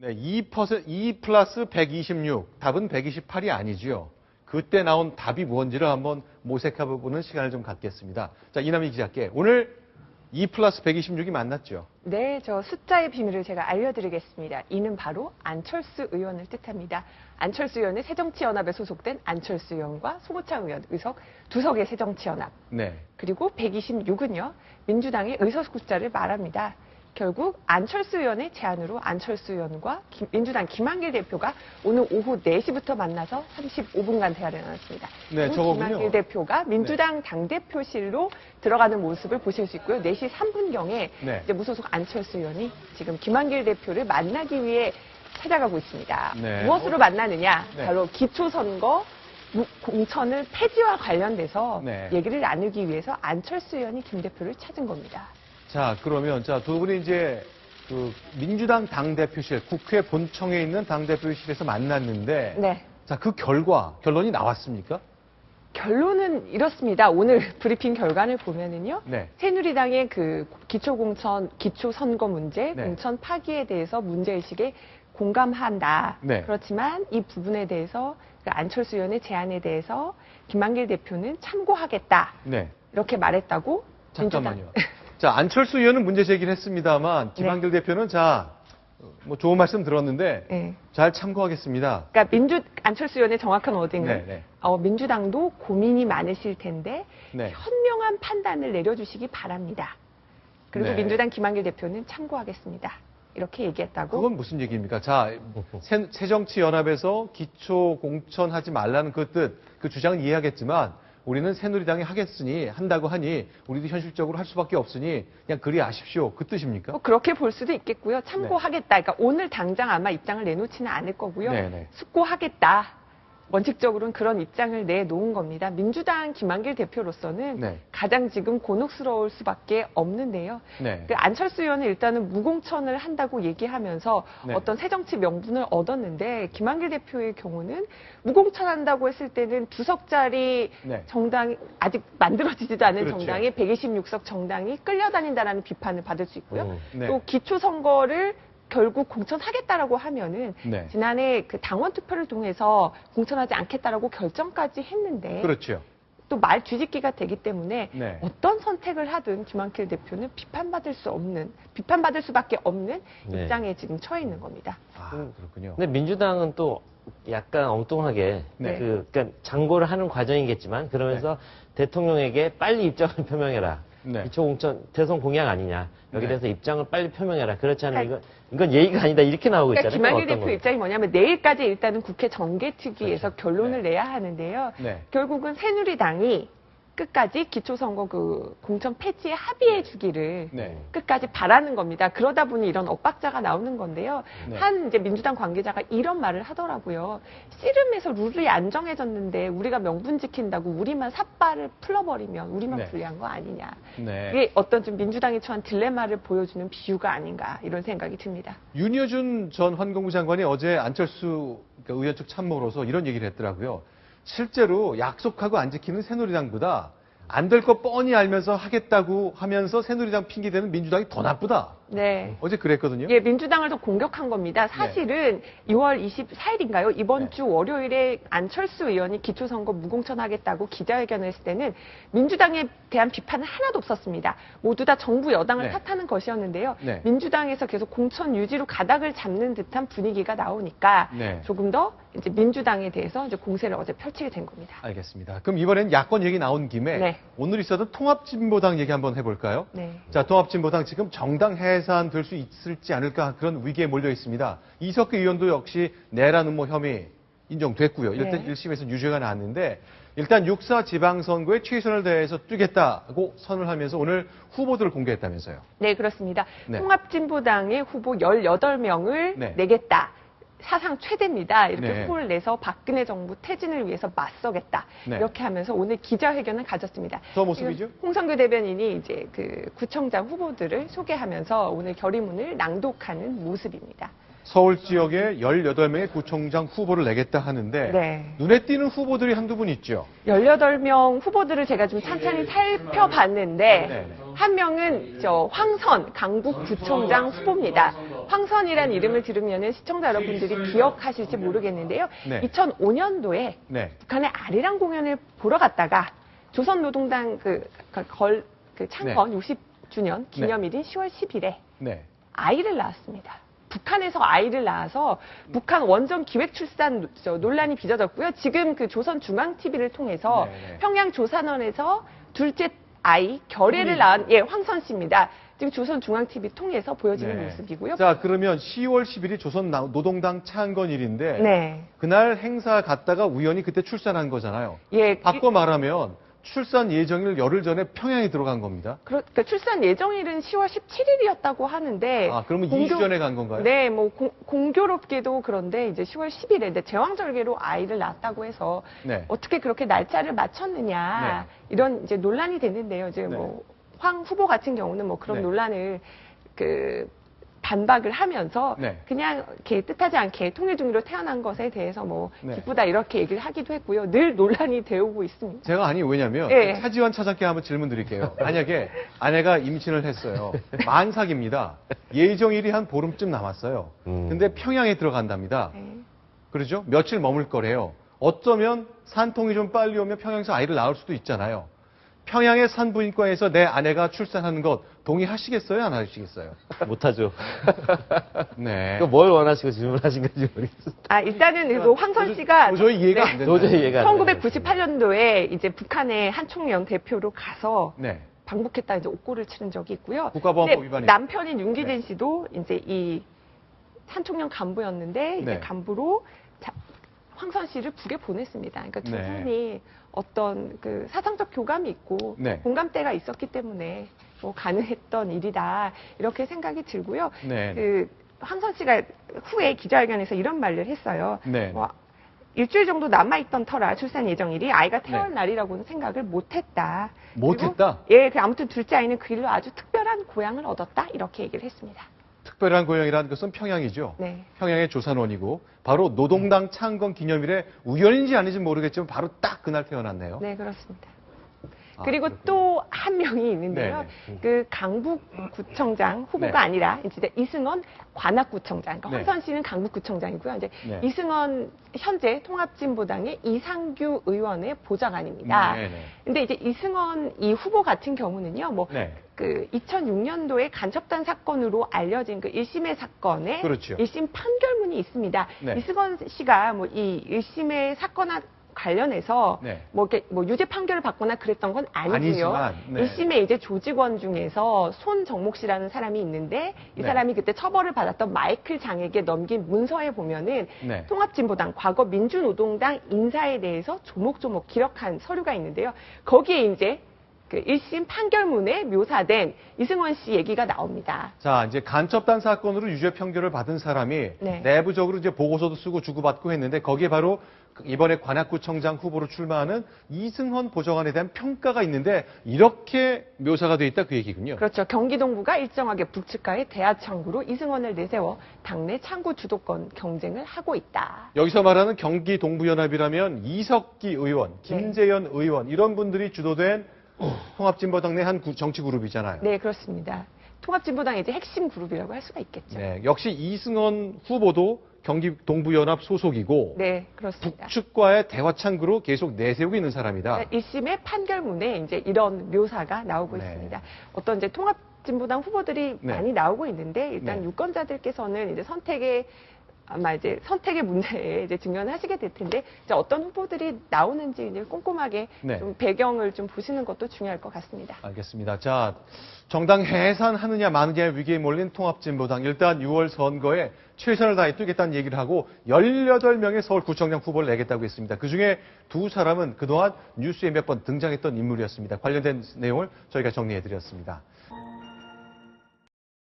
네, 2 플러스 126. 답은 128이 아니죠. 그때 나온 답이 뭔지를 한번 모색해보는 시간을 좀 갖겠습니다. 자, 이남희 기자께 오늘 2 플러스 126이 맞났죠? 네, 저 숫자의 비밀을 제가 알려드리겠습니다. 이는 바로 안철수 의원을 뜻합니다. 안철수 의원은 새정치연합에 소속된 안철수 의원과 송호창 의원 의석 2석의 새정치연합. 네. 그리고 126은요, 민주당의 의석 숫자를 말합니다. 결국 안철수 의원의 제안으로 안철수 의원과 민주당 김한길 대표가 오늘 오후 4시부터 만나서 35분간 대화를 나눴습니다. 네, 저거군요. 김한길 대표가 민주당 당대표실로 들어가는 모습을 보실 수 있고요. 4시 3분경에 네. 이제 무소속 안철수 의원이 지금 김한길 대표를 만나기 위해 찾아가고 있습니다. 네. 무엇으로 만나느냐? 네. 바로 기초선거 공천을 폐지와 관련돼서 네. 얘기를 나누기 위해서 안철수 의원이 김 대표를 찾은 겁니다. 자, 그러면 두 분이 이제 그 민주당 당대표실, 국회 본청에 있는 당대표실에서 만났는데, 네. 자, 그 결론이 나왔습니까? 결론은 이렇습니다. 오늘 브리핑 결과를 보면은요. 네. 새누리당의 그 기초선거 문제, 네. 공천 파기에 대해서 문제의식에 공감한다. 네. 그렇지만 이 부분에 대해서 그 안철수 의원의 제안에 대해서 김한길 대표는 참고하겠다. 네. 이렇게 말했다고. 잠깐만요. 민주당. 자, 안철수 의원은 문제 제기를 했습니다만, 김한길 대표는 뭐 좋은 말씀 들었는데, 네. 잘 참고하겠습니다. 그러니까 안철수 의원의 정확한 워딩은 네, 네. 민주당도 고민이 많으실 텐데 네. 현명한 판단을 내려주시기 바랍니다. 그리고 네. 민주당 김한길 대표는 참고하겠습니다. 이렇게 얘기했다고. 그건 무슨 얘기입니까? 자, 새정치연합에서 기초 공천하지 말라는 그 뜻, 그 주장은 이해하겠지만, 우리는 새누리당이 한다고 하니 우리도 현실적으로 할 수밖에 없으니 그냥 그리 아십시오. 그 뜻입니까? 그렇게 볼 수도 있겠고요. 참고하겠다. 그러니까 오늘 당장 아마 입장을 내놓지는 않을 거고요. 네네. 숙고하겠다. 원칙적으로는 그런 입장을 내놓은 겁니다. 민주당 김한길 대표로서는 네. 가장 지금 곤혹스러울 수밖에 없는데요. 네. 그 안철수 의원은 일단은 무공천을 한다고 얘기하면서 네. 어떤 새정치 명분을 얻었는데 김한길 대표의 경우는 무공천한다고 했을 때는 2석짜리 네. 정당 아직 만들어지지도 않은 그렇죠. 정당이 126석 정당이 끌려다닌다라는 비판을 받을 수 있고요. 네. 또 기초선거를 결국 공천하겠다라고 하면은 네. 지난해 그 당원 투표를 통해서 공천하지 않겠다라고 결정까지 했는데 그렇죠. 또 말 뒤집기가 되기 때문에 네. 어떤 선택을 하든 김한길 대표는 비판받을 수밖에 없는 네. 입장에 지금 처해 있는 겁니다. 아, 그렇군요. 근데 민주당은 또 약간 엉뚱하게 네. 그러니까 장고를 하는 과정이겠지만 그러면서 대통령에게 빨리 입장을 표명해라. 네. 기초 공천 대선 공약 아니냐. 여기 네. 대해서 입장을 빨리 표명해라. 그렇지 않으면 이건 예의가 아니다. 이렇게 나오고 그러니까 있잖아요. 김한길 대표 입장이 뭐냐면 내일까지 일단은 국회 정개특위에서 그렇죠. 결론을 내야 하는데요. 네. 결국은 새누리당이 끝까지 기초선거 그 공천 폐지에 합의해 주기를 네. 끝까지 바라는 겁니다. 그러다 보니 이런 엇박자가 나오는 건데요. 네. 한 이제 민주당 관계자가 이런 말을 하더라고요. 씨름에서 룰이 안 정해졌는데 우리가 명분 지킨다고 우리만 삿발을 풀어버리면 우리만 네. 불리한 거 아니냐. 네. 이게 어떤 좀 민주당이 처한 딜레마를 보여주는 비유가 아닌가 이런 생각이 듭니다. 윤여준 전 환경부 장관이 어제 안철수 의원 측 참모로서 이런 얘기를 했더라고요. 실제로 약속하고 안 지키는 새누리당보다 안 될 거 뻔히 알면서 하겠다고 하면서 새누리당 핑계대는 민주당이 더 나쁘다. 네. 어제 그랬거든요. 예, 민주당을 더 공격한 겁니다. 사실은 2월 24일인가요? 이번 네. 주 월요일에 안철수 의원이 기초선거 무공천하겠다고 기자회견을 했을 때는 민주당에 대한 비판은 하나도 없었습니다. 모두 다 정부 여당을 네. 탓하는 것이었는데요. 네. 민주당에서 계속 공천 유지로 가닥을 잡는 듯한 분위기가 나오니까 네. 조금 더 이제 민주당에 대해서 이제 공세를 어제 펼치게 된 겁니다. 알겠습니다. 그럼 이번엔 야권 얘기 나온 김에 네. 오늘 있었던 통합진보당 얘기 한번 해볼까요? 네. 자, 통합진보당 지금 정당 해산될 수 있을지 않을까 그런 위기에 몰려 있습니다. 이석규 의원도 역시 내란 음모 혐의 인정됐고요. 일단 네. 1심에서 유죄가 나왔는데 일단 6.4 지방선거에 최선을 다해서 뛰겠다고 선을 하면서 오늘 후보들을 공개했다면서요. 네, 그렇습니다. 네. 통합진보당의 후보 18명을 네. 내겠다. 사상 최대입니다. 이렇게 네. 후보를 내서 박근혜 정부 퇴진을 위해서 맞서겠다. 네. 이렇게 하면서 오늘 기자회견을 가졌습니다. 저 모습이죠? 지금 홍성규 대변인이 이제 그 구청장 후보들을 소개하면서 오늘 결의문을 낭독하는 모습입니다. 서울 지역에 18명의 구청장 후보를 내겠다 하는데 네. 눈에 띄는 후보들이 한두 분 있죠. 18명 후보들을 제가 좀 찬찬히 살펴봤는데 네. 한 명은 저 황선 강북구청장 후보입니다. 황선이라는 이름을 들으면 시청자 여러분들이 기억하실지 모르겠는데요. 네. 2005년도에 네. 북한의 아리랑 공연을 보러 갔다가 조선노동당 창건 60주년 기념일인 10월 10일에 네. 아이를 낳았습니다. 북한에서 아이를 낳아서 북한 원전 기획 출산 논란이 빚어졌고요. 지금 그 조선중앙TV를 통해서 네. 평양 조산원에서 둘째 아이 결애를 낳은 황선 씨입니다. 지금 조선중앙TV 통해서 보여지는 네. 모습이고요. 자, 그러면 10월 10일이 조선노동당 창건일인데 네. 그날 행사 갔다가 우연히 그때 출산한 거잖아요. 예. 바꿔 말하면 출산 예정일 열흘 전에 평양에 들어간 겁니다. 그러니까 출산 예정일은 10월 17일이었다고 하는데. 아, 그러면 2주 전에 간 건가요? 네, 뭐 공교롭게도 그런데 이제 10월 10일에 제왕절개로 아이를 낳았다고 해서 네. 어떻게 그렇게 날짜를 맞췄느냐 이런 이제 논란이 됐는데요. 이제 네. 뭐 황 후보 같은 경우는 뭐 그런 네. 논란을 반박을 하면서 네. 그냥 이렇게 뜻하지 않게 통일 중리로 태어난 것에 대해서 뭐 네. 기쁘다 이렇게 얘기를 하기도 했고요. 늘 논란이 되어오고 있습니다. 제가 왜냐면 예. 차지원 차장께 한번 질문 드릴게요. 만약에 아내가 임신을 했어요. 만삭입니다. 예정일이 한 보름쯤 남았어요. 근데 평양에 들어간답니다. 네. 그러죠? 며칠 머물 거래요. 어쩌면 산통이 좀 빨리 오면 평양에서 아이를 낳을 수도 있잖아요. 평양의 산부인과에서 내 아내가 출산하는 것 동의하시겠어요? 안 하시겠어요? 못하죠. 네. 그 뭘 원하시고 질문하신 건지 모르겠습니다. 일단은 그 황선 씨가 도저히 이해가 네. 안 된다. 도저히 이해가 안 돼요. 1998년도에 이제 북한의 한총련 대표로 가서 네. 방북했다 이제 옥고를 치른 적이 있고요. 국가보안법 근데 위반이죠. 남편인 윤기진 네. 씨도 이제 이 한총련 간부였는데 이제 네. 간부로 황선 씨를 북에 보냈습니다. 그러니까 두 네. 분이 어떤 그 사상적 교감이 있고 네. 공감대가 있었기 때문에 뭐 가능했던 일이다 이렇게 생각이 들고요. 네. 그 황선 씨가 후에 기자회견에서 이런 말을 했어요. 네. 뭐 일주일 정도 남아있던 터라 출산 예정일이 아이가 태어날 네. 날이라고는 생각을 못했다. 못했다? 그리고, 예, 아무튼 둘째 아이는 그 일로 아주 특별한 고향을 얻었다. 이렇게 얘기를 했습니다. 특별한 고향이라는 것은 평양이죠. 네. 평양의 조산원이고 바로 노동당 창건 기념일에 우연인지 아닌지 모르겠지만 바로 딱 그날 태어났네요. 네, 그렇습니다. 아, 그리고 그렇군요. 또 한 명이 있는데요. 그 강북구청장 후보가 네. 아니라 이제 이승원 관악구청장. 그러니까 네. 황선 씨는 강북구청장이고요. 이제 네. 이승원 현재 통합진보당의 이상규 의원의 보좌관입니다. 네, 네. 근데 이제 이승원 이 후보 같은 경우는요. 뭐 네. 그 2006년도에 간첩단 사건으로 알려진 그 1심의 사건에 그렇죠. 1심 판결문이 있습니다. 네. 이승원 씨가 뭐 이 1심의 사건과 관련해서 네. 뭐 이렇게 뭐 유죄 판결을 받거나 그랬던 건 아니고요. 아니지만, 네. 1심에 이제 조직원 중에서 손정목 씨라는 사람이 있는데 이 네. 사람이 그때 처벌을 받았던 마이클 장에게 넘긴 문서에 보면은 네. 통합진보당 과거 민주노동당 인사에 대해서 조목조목 기록한 서류가 있는데요. 거기에 이제 그 1심 판결문에 묘사된 이승원 씨 얘기가 나옵니다. 자, 이제 간첩단 사건으로 유죄 판결을 받은 사람이 네. 내부적으로 이제 보고서도 쓰고 주고받고 했는데 거기에 바로 이번에 관악구청장 후보로 출마하는 이승헌 보좌관에 대한 평가가 있는데 이렇게 묘사가 돼 있다 그 얘기군요. 그렇죠. 경기 동부가 일정하게 북측과의 대화 창구로 이승원을 내세워 당내 창구 주도권 경쟁을 하고 있다. 여기서 말하는 경기 동부연합이라면 이석기 의원, 김재현 의원 이런 분들이 주도된 통합진보당 내 한 정치 그룹이잖아요. 네, 그렇습니다. 통합진보당의 이제 핵심 그룹이라고 할 수가 있겠죠. 네, 역시 이승헌 후보도 경기 동부연합 소속이고 네, 그렇습니다. 북측과의 대화 창구로 계속 내세우고 있는 사람이다. 1심의 판결문에 이제 이런 묘사가 나오고 네. 있습니다. 어떤 이제 통합진보당 후보들이 네. 많이 나오고 있는데 일단 네. 유권자들께서는 이제 선택의 문제에 이제 직면하시게 될 텐데 이제 어떤 후보들이 나오는지 이제 꼼꼼하게 네. 좀 배경을 좀 보시는 것도 중요할 것 같습니다. 알겠습니다. 자, 정당 해산하느냐 마느냐의 위기에 몰린 통합진보당 일단 6월 선거에 최선을 다해 뛰겠다는 얘기를 하고 18명의 서울구청장 후보를 내겠다고 했습니다. 그중에 두 사람은 그동안 뉴스에 몇 번 등장했던 인물이었습니다. 관련된 내용을 저희가 정리해드렸습니다.